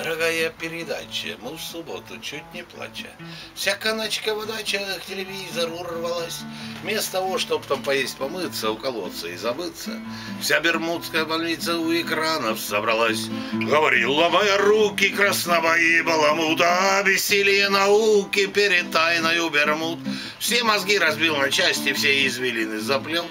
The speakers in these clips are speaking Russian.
Дорогая передача, мы в субботу чуть не плача. Вся каночка в дачах к телевизору рвалась. Вместо того, чтоб там поесть, помыться, у колодца и забыться, вся бермудская больница у экранов собралась. Говорила моя руки краснобои баламута, обессилие науки перед тайною Бермуд. Все мозги разбил на части, все извилины заплел.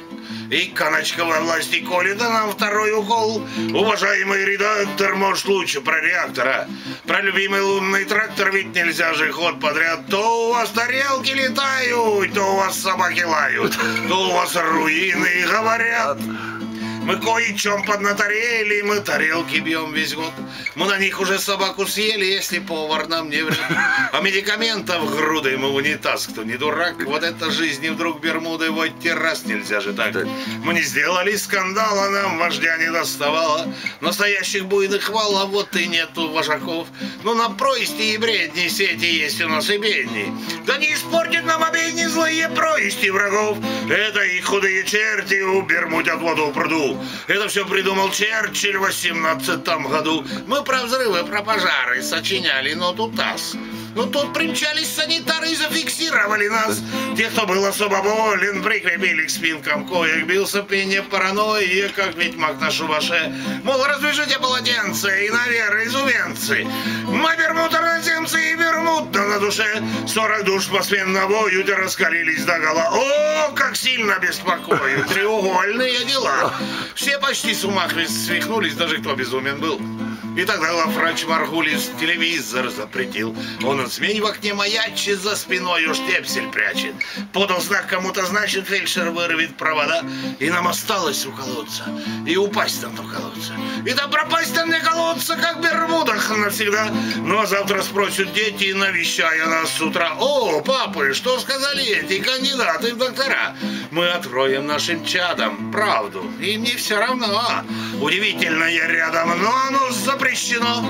И каночка во власти колет, да нам второй укол. Уважаемый редактор, может лучше про реактора, про любимый лунный трактор, ведь нельзя же ход подряд. То у вас тарелки летают, то у вас собаки лают, то у вас руины говорят. Мы кое-чем поднаторели, мы тарелки бьем весь год. Мы на них уже собаку съели, если повар нам не врет. А медикаментов груды мы в унитаз, кто не дурак. Вот это жизнь, и вдруг Бермуды, вот раз нельзя же так. Мы не сделали скандала, нам вождя не доставало. Настоящих буйных вал, а вот и нету вожаков. Ну на происти и бредни сети есть у нас и бедни. Да не испортит нам обедни злые происти врагов. Это и худые черти у Бермудят воду в пруду. Это все придумал Черчилль в 18-м году. Мы про взрывы, про пожары сочиняли, но тут ас. Ну тут примчались санитары и зафиксировали нас. Те, кто был особо болен, прикрепили к спинкам коек. Бился пение паранойи, как ведьмак на шубаше. Мол, развяжите полотенце и наверх изувенцы. Мы бермуд-иноземцы и бермудно на душе. 40 душ по сменному юте раскалились догола. О, как сильно беспокоит треугольные дела. Все почти с ума свихнулись, даже кто безумен был. И тогда главврач Маргулис телевизор запретил. Он от смене в окне маячит, за спиной уж штепсель прячет. Подал знак кому-то, значит, фельдшер вырвет провода. И нам осталось у колодца, и упасть там в колодца. И да пропасть там не колодца, как в Бермудах навсегда. Ну а завтра спросят дети, навещая нас с утра: о, папы, что сказали эти кандидаты в доктора? Мы откроем нашим чадам правду, им не все равно. Удивительно, я рядом, но оно запрещено.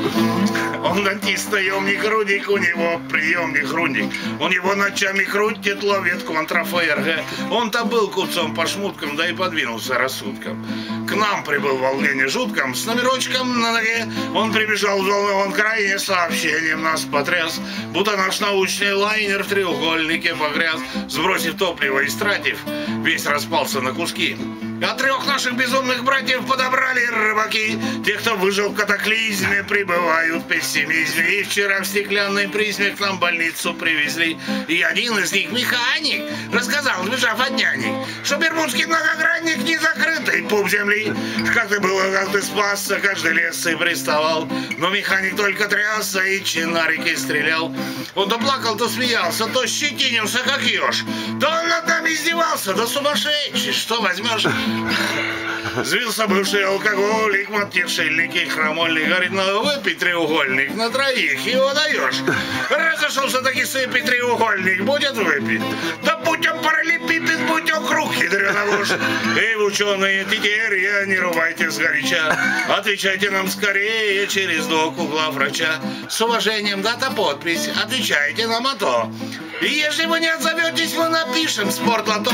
Он дантист, наемник, рудник, у него приемник рудник. Он его ночами крутит, ловит контра-ФРГ. Он-то был купцом по шмуткам, да и подвинулся рассудком. К нам прибыл в волнении жутком, с номерочком на ноге. Он прибежал в волновом крайне, сообщением нас потряс. Будто наш научный лайнер в треугольнике погряз. Сбросив топливо и стратив, весь распался на куски. А 3 наших безумных братьев подобрали рыбаки. Те, кто выжил в катаклизме, пребывают в пессимизме. И вчера в стеклянной призме к нам в больницу привезли. И один из них, механик, рассказал, сбежав от нянек, что бермудский многогранник не закрытый пуп земли. Как ты было, как ты спасся, каждый лес и приставал. Но механик только трясся и чинарики стрелял. Он то плакал, то смеялся, то щетинился, как еж. То он над нами издевался, да сумасшедший, что возьмешь? Звился бывший алкоголик, мотившильник и хромольник. Говорит, надо выпить треугольник на 3, его даешь. Разошелся таки сыпить треугольник, будет выпить. Да будь он параллелепипед, будь он круг, ядрёна ложь. Эй, ученые, теперь не рубайте сгоряча. Отвечайте нам скорее через док у главврача. С уважением, дата, подпись, отвечайте нам, а то. И если вы не отзоветесь, мы напишем спортлото.